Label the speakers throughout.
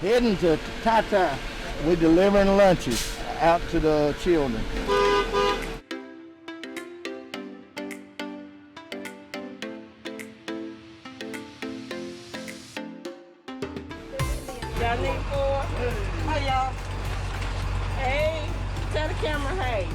Speaker 1: Heading to Tata. We're delivering lunches out to the children.
Speaker 2: Y'all need four? Hi, y'all. Hey, tell the camera, hey.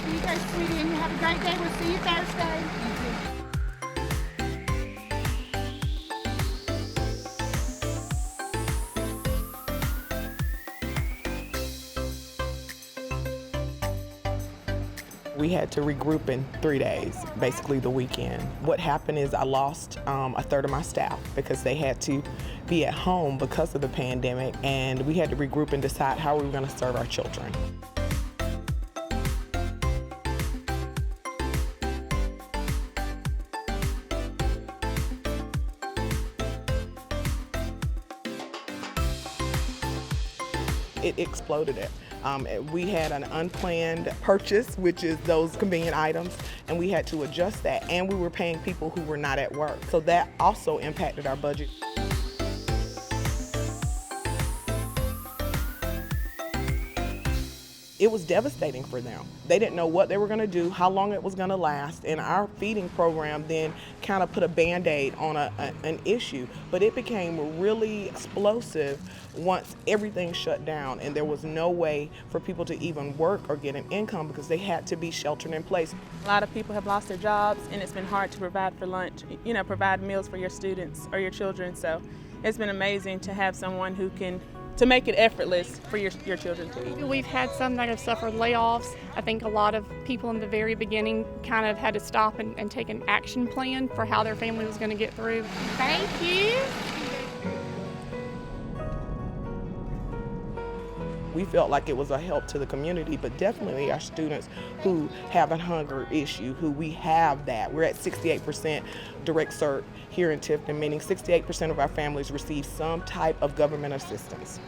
Speaker 3: You guys, sweetie, and you have a great day. We'll see you Thursday.
Speaker 4: We had to regroup in 3 days, basically the weekend. What happened is I lost a third of my staff because they had to be at home because of the pandemic, and we had to regroup and decide how we were going to serve our children. It exploded it. We had an unplanned purchase, which is those convenient items, and we had to adjust that, and we were paying people who were not at work. So that also impacted our budget. It was devastating for them. They didn't know what they were gonna do, how long it was gonna last, and our feeding program then kind of put a Band-Aid on an issue, but it became really explosive once everything shut down and there was no way for people to even work or get an income because they had to be sheltered in place.
Speaker 5: A lot of people have lost their jobs and it's been hard to provide for lunch, provide meals for your students or your children, so it's been amazing to have someone who can to make it effortless for your children to eat.
Speaker 6: We've had some that have suffered layoffs. I think a lot of people in the very beginning kind of had to stop and take an action plan for how their family was going to get through.
Speaker 3: Thank you.
Speaker 4: We felt like it was a help to the community, but definitely our students who have a hunger issue, who we have that. We're at 68% direct cert here in Tifton, meaning 68% of our families receive some type of government assistance.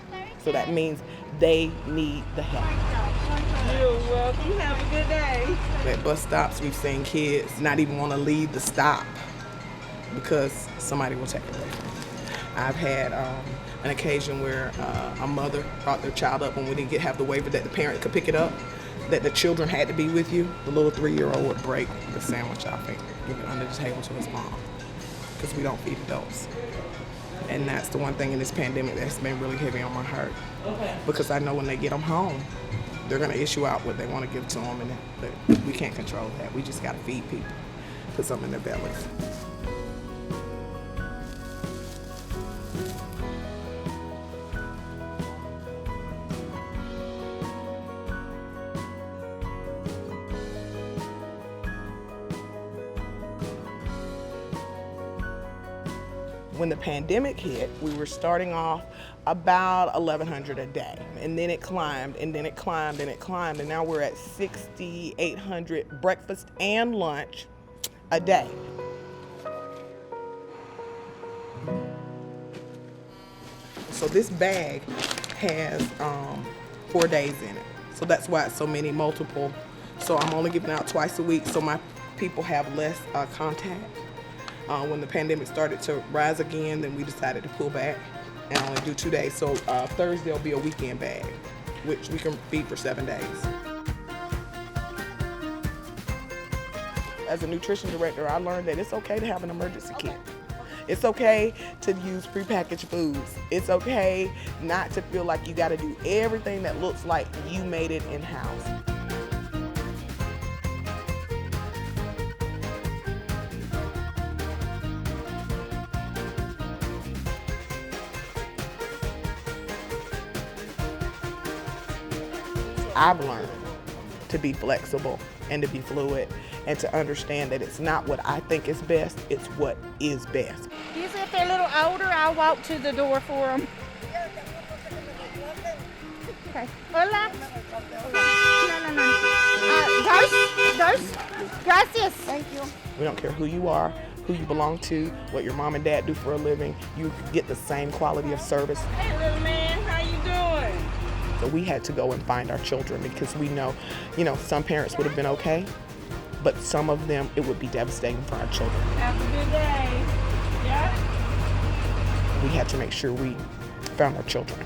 Speaker 4: So that means they need the help.
Speaker 2: You're welcome. Have a good day.
Speaker 4: At bus stops, we've seen kids not even want to leave the stop because somebody will take it away from them. I've had an occasion where a mother brought their child up when we didn't have the waiver that the parent could pick it up, that the children had to be with you. The little 3-year-old would break the sandwich off and give it under the table to his mom because we don't feed adults. And that's the one thing in this pandemic that's been really heavy on my heart because I know when they get them home, they're going to issue out what they want to give to them, but we can't control that. We just got to feed people, put something in their bellies. When the pandemic hit, we were starting off about 1,100 a day, and then it climbed, and then it climbed, and it climbed, and now we're at 6,800 breakfast and lunch a day. So this bag has 4 days in it, so that's why it's so many multiple. So I'm only giving out twice a week, so my people have less contact. When the pandemic started to rise again, then we decided to pull back and only do 2 days. So Thursday will be a weekend bag, which we can feed for 7 days. As a nutrition director, I learned that it's okay to have an emergency kit. It's okay to use prepackaged foods. It's okay not to feel like you gotta do everything that looks like you made it in-house. I've learned to be flexible and to be fluid and to understand that it's not what I think is best, it's what is best.
Speaker 3: Usually if they're a little older, I'll walk to the door for them. Okay. Hola. No. Dos. Gracias. Thank you.
Speaker 4: We don't care who you are, who you belong to, what your mom and dad do for a living, you get the same quality of service.
Speaker 2: Hey, little man, how you doing?
Speaker 4: So we had to go and find our children because we know, some parents would have been okay, but some of them, it would be devastating for our children.
Speaker 2: Have a good day. Yeah?
Speaker 4: We had to make sure we found our children.